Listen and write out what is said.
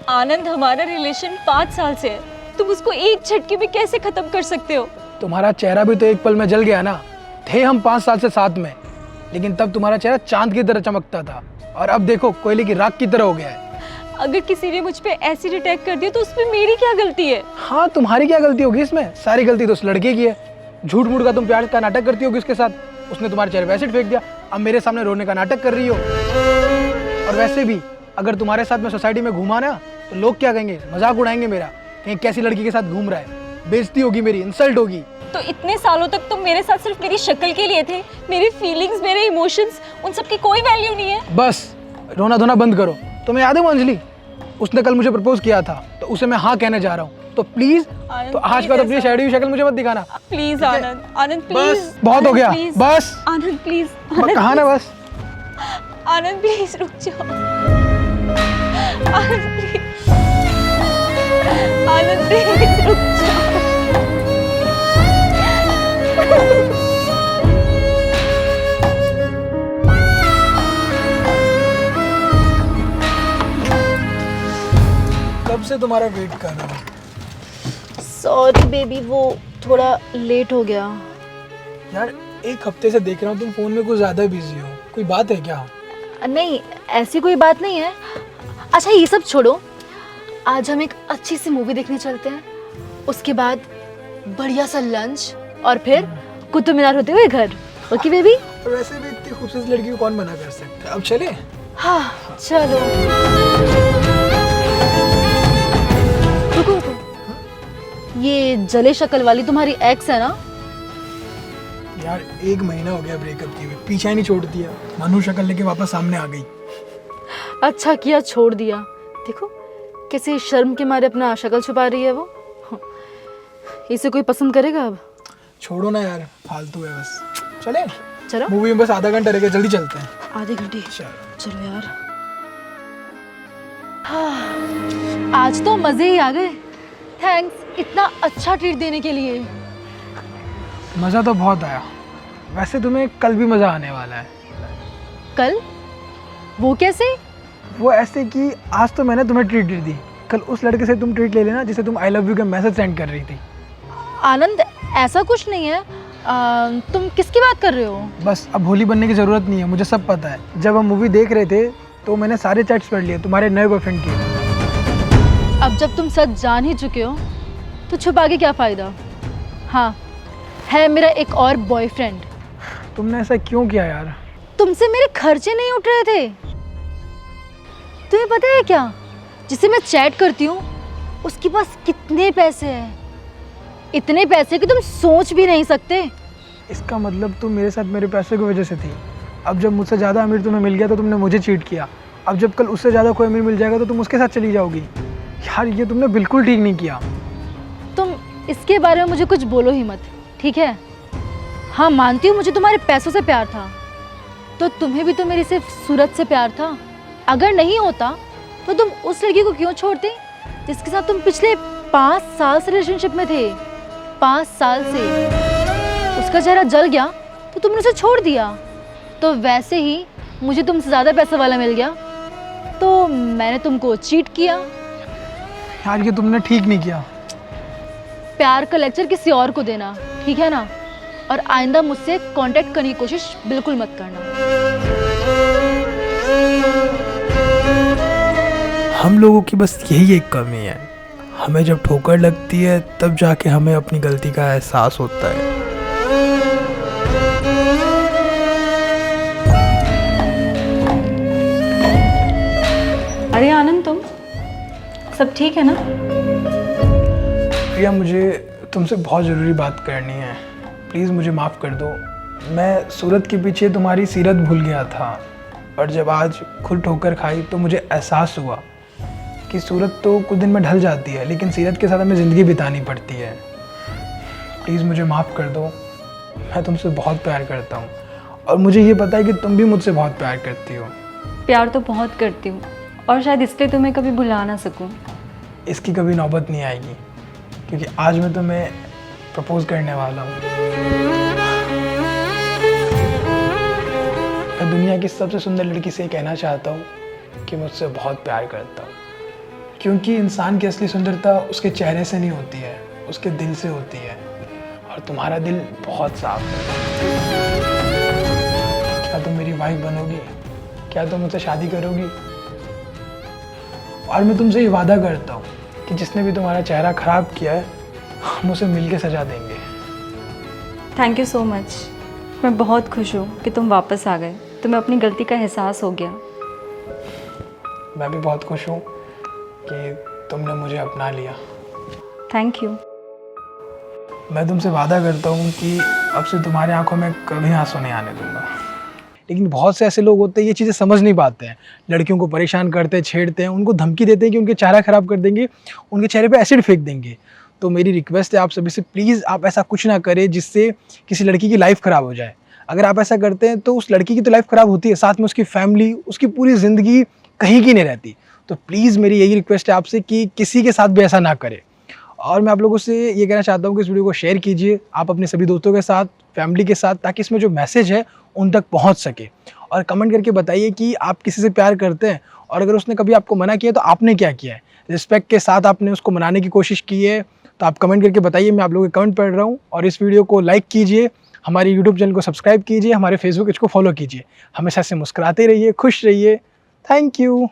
आनंद, हमारा रिलेशन 5 साल से है, तुम उसको एक झटके में कैसे खत्म कर सकते हो? तुम्हारा चेहरा भी तो एक पल में जल गया ना। थे हम 5 साल से साथ में, लेकिन तब तुम्हारा चेहरा चांद की तरह चमकता था, और अब देखो कोयले की राख की तरह हो गया है। अगर किसी ने मुझ पे एसिड अटैक कर दिया तो उसमें मेरी क्या गलती है? हाँ, तुम्हारी क्या गलती होगी इसमें? सारी गलती तो उस लड़के की है। झूठ मूठ का तुम प्यार का नाटक करती होगी उसके साथ। उसने तुम्हारे चेहरे पे एसिड फेंक दिया, अब मेरे सामने रोने का नाटक कर रही हो। और वैसे भी अगर तुम्हारे साथ मैं सोसाइटी में घूमा ना तो लोग क्या कहेंगे, मजाक उड़ाएंगे मेरा, कहीं कैसी लड़की के साथ घूम रहा है, बेइज्जती होगी मेरी, इंसल्ट होगी। तो इतने सालों तक तुम मेरे साथ सिर्फ मेरी शक्ल के लिए थे, मेरी फीलिंग्स, मेरे इमोशंस, उन सब की कोई वैल्यू नहीं है। बस रोना धोना बंद करो। तुम्हें याद है वो अंजलि, उसने कल मुझे प्रपोज किया था, तो उसे मैं हाँ कहने जा रहा हूँ। तो प्लीज, तो आज का तो अपनी शैडी हुई शक्ल मुझे मत दिखाना प्लीज आनंद, आनंद प्लीज। बस बहुत हो गया, बस आनंद प्लीज, कहा ना बस। आनंद प्लीज रुक जाओ। आनंद प्लीज, आनंद प्लीज रुक जाओ। कब से तुम्हारा वेट कर रहा हूँ। सॉरी बेबी, वो थोड़ा लेट हो गया। यार एक हफ्ते से देख रहा हूँ तुम फोन में कुछ ज्यादा बिजी हो, कोई बात है क्या? नहीं, ऐसी कोई बात नहीं है। अच्छा ये सब छोड़ो, आज हम एक अच्छी सी मूवी देखने चलते हैं, उसके बाद बढ़िया सा लंच, और फिर कुतुब मीनार होते हुए घर। Okay baby? वैसे भी इतनी खूबसूरत लड़की को कौन मना कर सकता है। अब चले? हाँ चलो। रुको रुको, ये जले शक्ल वाली तुम्हारी एक्स है ना? यार 1 महीना हो गया ब्रेकअप किए हुए, पीछा ही नहीं छोड़ दिया। मनु शक्ल लेके वापस सामने आ गई। अच्छा किया छोड़ दिया। देखो कैसे शर्म के मारे अपना शक्ल छुपा रही है वो। इसे कोई पसंद करेगा अब? छोड़ो ना यार, फालतू है बस। चले? चलो। मूवी में बस आधा घंटा रह गया, जल्दी चलते हैं। आधे घंटे? चलो चलो यार। हाँ, आज तो मजे ही आ गए। थैंक्स इतना अच्छा ट्रीट देने के लिए। मज़ा तो बहुत आया। वैसे तुम्हें कल भी मज़ा आने वाला है। कल? वो कैसे? वो ऐसे कि आज तो मैंने तुम्हें ट्रीट दी, कल उस लड़के से तुम ट्रीट ले लेना जिसे तुम आई लव यू का मैसेज सेंड कर रही थी। आनंद ऐसा कुछ नहीं है। तुम किसकी बात कर रहे हो? बस अब भोली बनने की ज़रूरत नहीं है, मुझे सब पता है। जब हम मूवी देख रहे थे तो मैंने सारे चैट्स पढ़ लिए तुम्हारे नए बॉयफ्रेंड के। अब जब तुम सच जान ही चुके हो तो छुपा के क्या फ़ायदा। हाँ, है मेरा एक और बॉयफ्रेंड। तुमने ऐसा क्यों किया यार? तुमसे मेरे खर्चे नहीं उठ रहे थे। तुम्हें पता है क्या, जिसे मैं चैट करती हूँ उसके पास कितने पैसे हैं? इतने पैसे कि तुम सोच भी नहीं सकते। इसका मतलब तुम मेरे साथ मेरे पैसे की वजह से थी। अब जब मुझसे ज़्यादा अमीर तुम्हें मिल गया तो तुमने मुझे चीट किया। अब जब कल उससे ज़्यादा कोई अमीर मिल जाएगा तो तुम उसके साथ चली जाओगी। यार ये तुमने बिल्कुल ठीक नहीं किया। तुम इसके बारे में मुझे कुछ बोलो ही मत, ठीक है? हाँ मानती हूँ मुझे तुम्हारे पैसों से प्यार था, तो तुम्हें भी तो मेरी सिर्फ सूरत से प्यार था। अगर नहीं होता तो तुम उस लड़की को क्यों छोड़ते जिसके साथ तुम पिछले 5 साल से रिलेशनशिप में थे? 5 साल से उसका चेहरा जल गया तो तुमने उसे छोड़ दिया। तो वैसे ही मुझे तुमसे ज़्यादा पैसा वाला मिल गया तो मैंने तुमको चीट किया। यार ये तुमने ठीक नहीं किया। प्यार का लेक्चर किसी और को देना, ठीक है ना? और आइंदा मुझसे कांटेक्ट करने की कोशिश बिल्कुल मत करना। हम लोगों की बस यही एक कमी है, हमें जब ठोकर लगती है तब जाके हमें अपनी गलती का एहसास होता है। अरे आनंद, तुम सब ठीक है ना? प्रिया, मुझे तुमसे बहुत ज़रूरी बात करनी है। प्लीज़ मुझे माफ़ कर दो। मैं सूरत के पीछे तुम्हारी सीरत भूल गया था, और जब आज खुद ठोकर खाई तो मुझे एहसास हुआ कि सूरत तो कुछ दिन में ढल जाती है, लेकिन सीरत के साथ हमें ज़िंदगी बितानी पड़ती है। प्लीज़ मुझे माफ़ कर दो। मैं तुमसे बहुत प्यार करता हूँ, और मुझे ये पता है कि तुम भी मुझसे बहुत प्यार करती हो। प्यार तो बहुत करती हूँ, और शायद इसलिए तुम्हें कभी भुला ना सकूं। इसकी कभी नौबत नहीं आएगी, क्योंकि आज मैं तुम्हें प्रपोज करने वाला हूँ। मैं दुनिया की सबसे सुंदर लड़की से कहना चाहता हूँ कि मुझसे बहुत प्यार करता हूँ। क्योंकि इंसान की असली सुंदरता उसके चेहरे से नहीं होती है, उसके दिल से होती है। और तुम्हारा दिल बहुत साफ है। क्या तुम मेरी वाइफ बनोगी? क्या तुम मुझसे शादी करोगी? और मैं तुमसे ये वादा करता हूँ कि जिसने भी तुम्हारा चेहरा ख़राब किया है, हम उसे मिल के सजा देंगे। Thank you so much. मैं बहुत खुश हूँ कि तुम वापस आ गए, तुम्हें अपनी गलती का एहसास हो गया। मैं भी बहुत खुश हूँ कि तुमने मुझे अपना लिया। Thank you. मैं तुमसे वादा करता हूँ कि अब से तुम्हारी आंखों में कभी आंसू नहीं आने दूंगा। लेकिन बहुत से ऐसे लोग होते हैं ये चीज़ें समझ नहीं पाते हैं, लड़कियों को परेशान करते हैं, छेड़ते हैं, उनको धमकी देते हैं कि उनके चेहरा ख़राब कर देंगे, उनके चेहरे पे एसिड फेंक देंगे। तो मेरी रिक्वेस्ट है आप सभी से, प्लीज़ आप ऐसा कुछ ना करें जिससे किसी लड़की की लाइफ ख़राब हो जाए। अगर आप ऐसा करते हैं तो उस लड़की की तो लाइफ ख़राब होती है, साथ में उसकी फैमिली, उसकी पूरी ज़िंदगी कहीं की नहीं रहती। तो प्लीज़ मेरी यही रिक्वेस्ट है आपसे कि किसी के साथ भी ऐसा ना करें। और मैं आप लोगों से ये कहना चाहता हूँ कि इस वीडियो को शेयर कीजिए आप अपने सभी दोस्तों के साथ, फैमिली के साथ, ताकि इसमें जो मैसेज है उन तक पहुँच सके। और कमेंट करके बताइए कि आप किसी से प्यार करते हैं, और अगर उसने कभी आपको मना किया तो आपने क्या किया है, रिस्पेक्ट के साथ आपने उसको मनाने की कोशिश की है। तो आप कमेंट करके बताइए, मैं आप लोगों के कमेंट पढ़ रहा हूँ। और इस वीडियो को लाइक कीजिए, हमारे यूट्यूब चैनल को सब्सक्राइब कीजिए, हमारे फेसबुक पेज को फॉलो कीजिए। हमेशा से मुस्कुराते रहिए, खुश रहिए। Thank you.